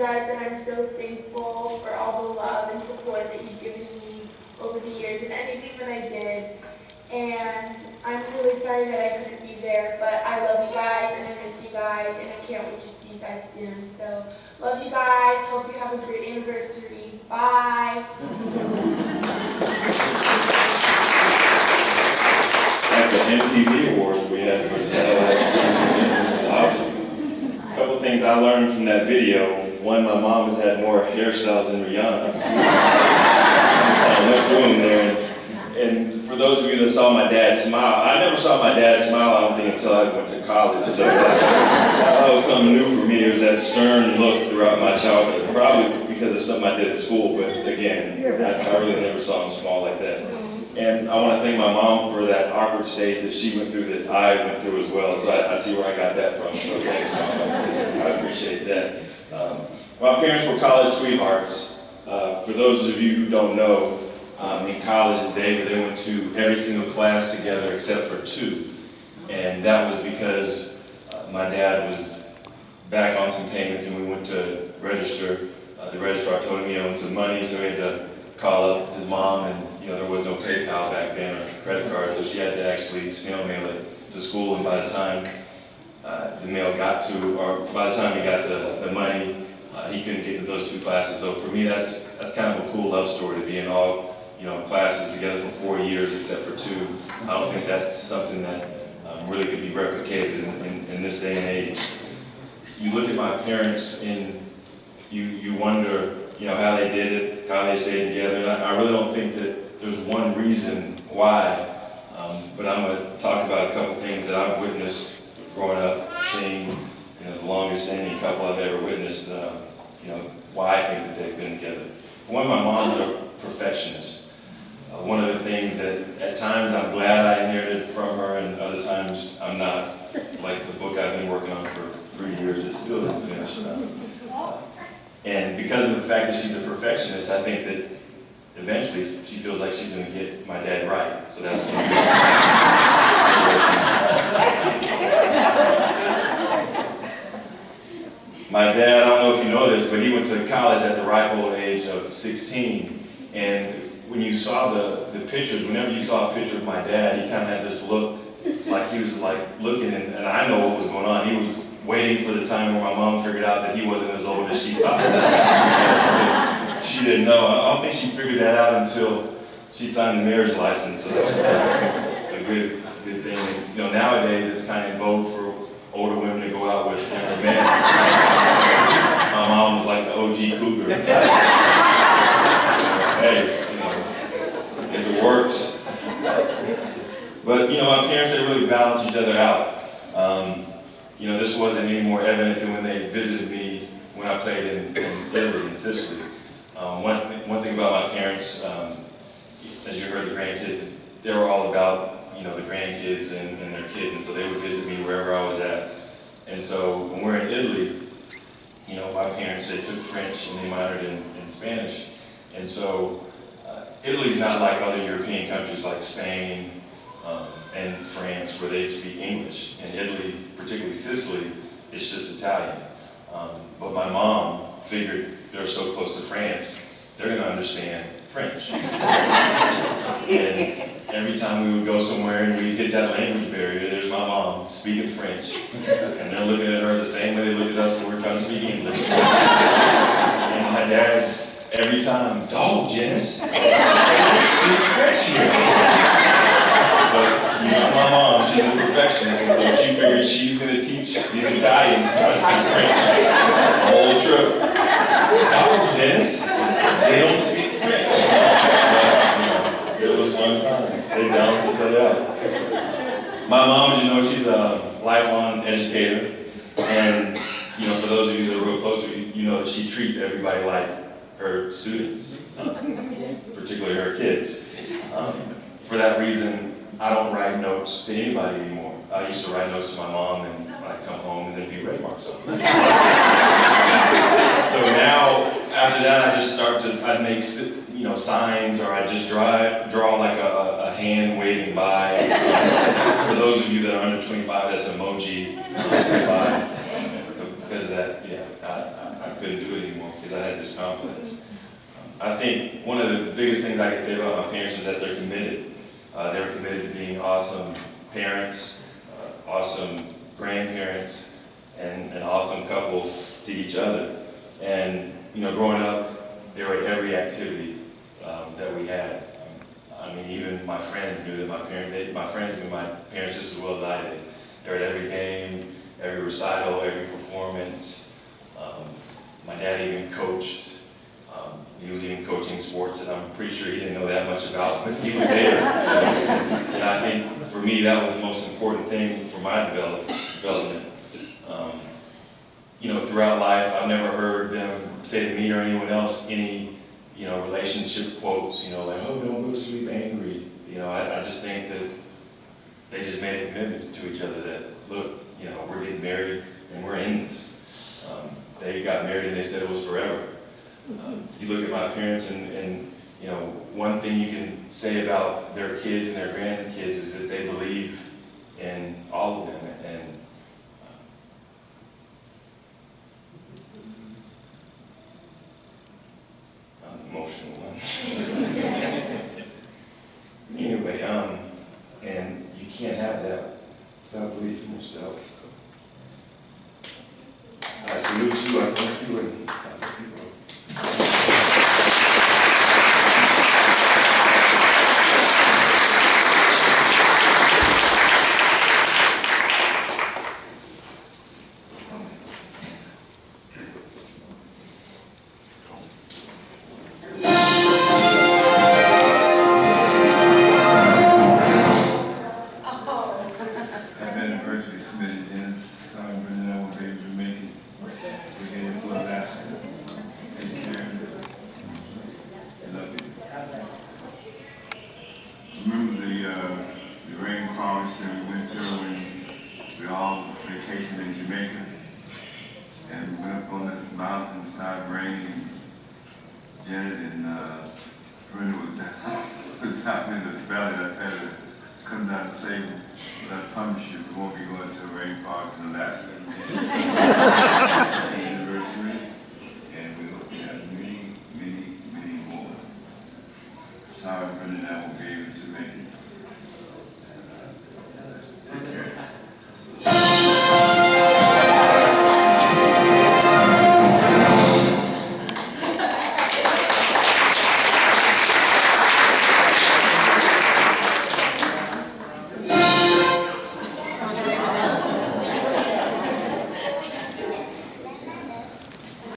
guys, and I'm so thankful for all the love and support that you've given me over the years and anything that I did. And I'm really sorry that I couldn't be there, but I love you guys, and I miss you guys, and I can't wait to see you guys soon. So, love you guys. Hope you have a great anniversary. Bye. At the MTV Awards we had for satellite. It was awesome. A couple things I learned from that video. One, my mom has had more hairstyles than Rihanna. I went through them there. And for those of you that saw my dad smile, I never saw my dad smile, I don't think, until I went to college. So that was something new for me. It was that stern look throughout my childhood. Probably because of something I did at school, but again, I really never saw him smile like that. And I want to thank my mom for that awkward stage that she went through that I went through as well. So I see where I got that from. So thanks, Mom. I appreciate that. My parents were college sweethearts. For those of you who don't know, in college at Xavier, they went to every single class together except for two. And that was because my dad was back on some payments and we went to register. The registrar told him he owed some money, so he had to call up his mom, and there was no PayPal back then or credit cards, so she had to actually snail mail it to school. And by the time the mail got to, or by the time he got the money, he couldn't get to those two classes. So for me, that's kind of a cool love story to be in all classes together for 4 years except for two. I don't think that's something that really could be replicated in this day and age. You look at my parents and you wonder how they did it, how they stayed together. And I really don't think that there's one reason why, but I'm going to talk about a couple things that I've witnessed growing up, seeing the longest standing couple I've ever witnessed, why I think that they've been together. One, my mom's a perfectionist. One of the things that at times I'm glad I inherited from her, and other times I'm not. Like the book I've been working on for 3 years, it still isn't finished. And because of the fact that she's a perfectionist, I think that eventually she feels like she's going to get my dad right. So that's what my dad, I don't know if you know this, but he went to college at the ripe old age of 16. And when you saw the pictures, whenever you saw a picture of my dad, he kind of had this look, like he was like looking, and I know what was going on. He was waiting for the time where my mom figured out that he wasn't as old as she thought. She didn't know. I don't think she figured that out until she signed the marriage license. So that was a good thing. Nowadays it's kind of in vogue for older women to go out with younger men. My mom was like the OG cougar. Hey, if it works. But my parents, they really balanced each other out. This wasn't any more evident than when they visited me when I played in Italy, in Sicily. One thing about my parents, as you heard, the grandkids, they were all about the grandkids and their kids, and so they would visit me wherever I was at. And so when we're in Italy, my parents, they took French and they minored in Spanish. And so Italy's not like other European countries like Spain and France where they speak English. In Italy, particularly Sicily, it's just Italian. But my mom figured they're so close to France, they're going to understand French. And every time we would go somewhere and we'd hit that language barrier, there's my mom speaking French. And they're looking at her the same way they looked at us when we were trying to speak English. And my dad, every time, "Oh, Janice, they don't speak French here." But my mom, she's a perfectionist, and so she figured she's going to teach these Italians how to speak French. The whole trip. "Oh, Janice, they don't speak French." But, it was fun times. They balanced each other out. My mom, she's a lifelong educator, and for those of you that are real close to her, you know that she treats everybody like her students, particularly her kids. For that reason, I don't write notes to anybody anymore. I used to write notes to my mom, and I'd come home and there'd be red marks on them. So now, after that, I just I'd make signs, or I'd just draw like a hand waving by. For those of you that are under 25, that's an emoji. Because of that, I couldn't do it anymore. because I had this complex. I think one of the biggest things I can say about my parents is that they're committed. They're committed to being awesome parents, awesome grandparents, and an awesome couple to each other. And, you know, growing up, they were at every activity that we had. I mean, even my friends knew that my friends knew my parents just as well as I did. They were at every game, every recital, every performance. My dad even coached. He was even coaching sports that I'm pretty sure he didn't know that much about, but he was there. And I think for me, that was the most important thing for my development. You know, throughout life, I've never heard them say to me or anyone else any, you know, relationship quotes, you know, like, oh, don't go to sleep angry. You know, I just think that they just made a commitment to each other that, look, you know, we're getting married and we're in this. They got married and they said it was forever. You look at my parents and, you know, one thing you can say about their kids and their grandkids is that they believe in all of them. And I'm the emotional one. Anyway, and you can't have that without belief in yourself. So I salute you, I thank you, and Janet and Brenda was out in the valley that had to come down and save them. But I promise you, we won't be going to a rain forest in Alaska.